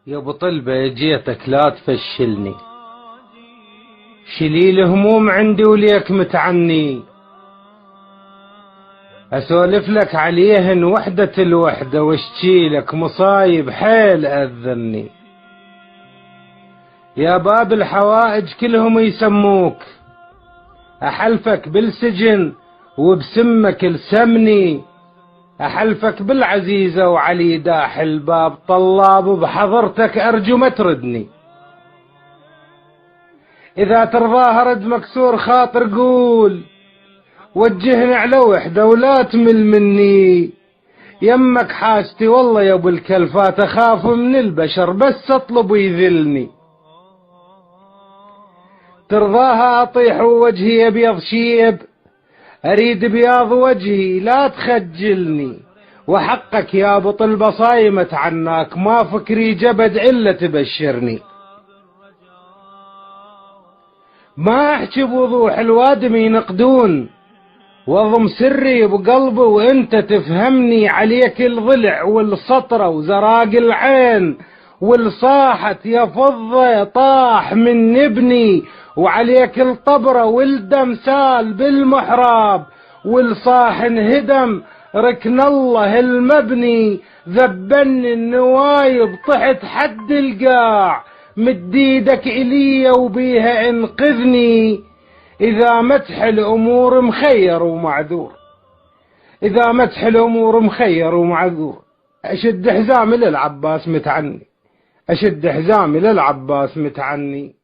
يا ابو طلبة جيتك لا تفشلني، شيلي الهموم عندي وليك متعني، اسولف لك عليهن وحدة الوحدة واشتي لك مصايب حيل اذني. يا باب الحوائج كلهم يسموك، احلفك بالسجن وبسمك لسمني، احلفك بالعزيزة وعلي داح الباب طلاب بحضرتك ارجو ما تردني. اذا ترضاها رد مكسور خاطر قول، وجهني على وحدة ولا تمل مني، يمك حاجتي والله يا ابو الكلفات اخاف من البشر بس اطلب يذلني. ترضاها اطيح ووجهي ابيض شيب، اريد بياض وجهي لا تخجلني، وحقك يا ابو طلبة صايمت عناك ما فكري جبد الا تبشرني. ما احكي بوضوح الوادم ينقدون، واضم سري بقلبي وانت تفهمني، عليك الضلع والسطرة وزراق العين والصاحت يا فضة طاح من نبني، وعليك الطبرة والدم سال بالمحراب والصاح انهدم ركن الله المبني، ذبني النوايب طحت حد القاع، مد ايدك الي وبيها انقذني. اذا مدح الامور مخير ومعذور، اذا مدح الامور مخير ومعذور، اشد حزامي للعباس متعني، اشد حزامي للعباس متعني.